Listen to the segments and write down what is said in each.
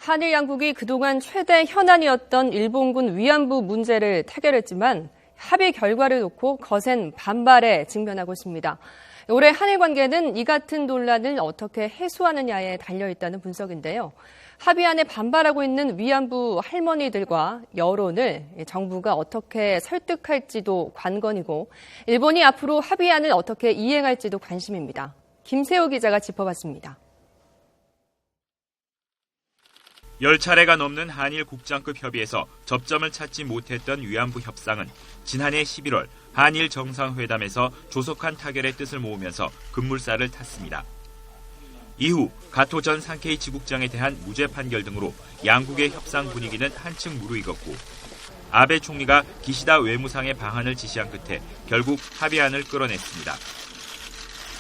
한일 양국이 그동안 최대 현안이었던 일본군 위안부 문제를 타결했지만 합의 결과를 놓고 거센 반발에 직면하고 있습니다. 올해 한일 관계는 이 같은 논란을 어떻게 해소하느냐에 달려있다는 분석인데요. 합의안에 반발하고 있는 위안부 할머니들과 여론을 정부가 어떻게 설득할지도 관건이고 일본이 앞으로 합의안을 어떻게 이행할지도 관심입니다. 김세호 기자가 짚어봤습니다. 10차례가 넘는 한일 국장급 협의에서 접점을 찾지 못했던 위안부 협상은 지난해 11월 한일 정상회담에서 조속한 타결의 뜻을 모으면서 급물살을 탔습니다. 이후 가토 전 상케이 지국장에 대한 무죄 판결 등으로 양국의 협상 분위기는 한층 무르익었고 아베 총리가 기시다 외무상의 방안을 지시한 끝에 결국 합의안을 끌어냈습니다.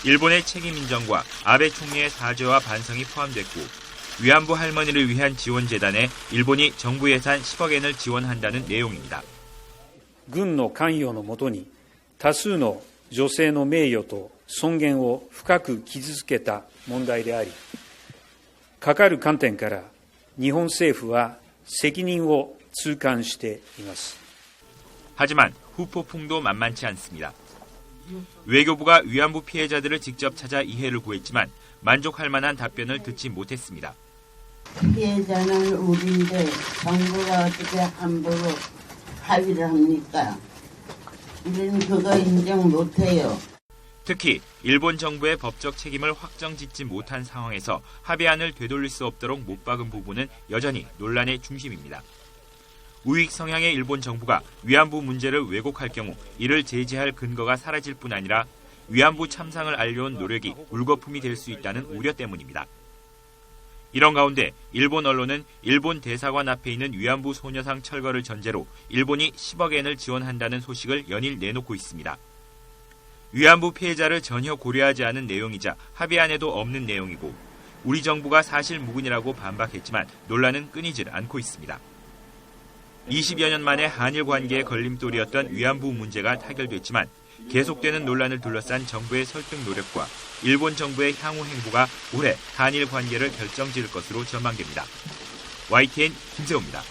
일본의 책임 인정과 아베 총리의 사죄와 반성이 포함됐고 위안부 할머니를 위한 지원재단에 일본이 정부 예산 10억 엔을 지원한다는 내용입니다. 軍の関与のもとに多数の女性の名誉と尊厳を深く傷つけた問題であり、かかる観点から日本政府は責任を痛感しています. 하지만 후폭풍도 만만치 않습니다. 외교부가 위안부 피해자들을 직접 찾아 이해를 구했지만 만족할 만한 답변을 듣지 못했습니다. 피해자는 우리인데 정부가 어떻게 함부로 합의를 합니까? 우리는 그거 인정 못해요. 특히 일본 정부의 법적 책임을 확정짓지 못한 상황에서 합의안을 되돌릴 수 없도록 못 박은 부분은 여전히 논란의 중심입니다. 우익 성향의 일본 정부가 위안부 문제를 왜곡할 경우 이를 제지할 근거가 사라질 뿐 아니라 위안부 참상을 알려온 노력이 물거품이 될 수 있다는 우려 때문입니다. 이런 가운데 일본 언론은 일본 대사관 앞에 있는 위안부 소녀상 철거를 전제로 일본이 10억 엔을 지원한다는 소식을 연일 내놓고 있습니다. 위안부 피해자를 전혀 고려하지 않은 내용이자 합의안에도 없는 내용이고 우리 정부가 사실 무근이라고 반박했지만 논란은 끊이질 않고 있습니다. 20여 년 만에 한일 관계의 걸림돌이었던 위안부 문제가 타결됐지만 계속되는 논란을 둘러싼 정부의 설득 노력과 일본 정부의 향후 행보가 올해 한일 관계를 결정지을 것으로 전망됩니다. YTN 김세호입니다.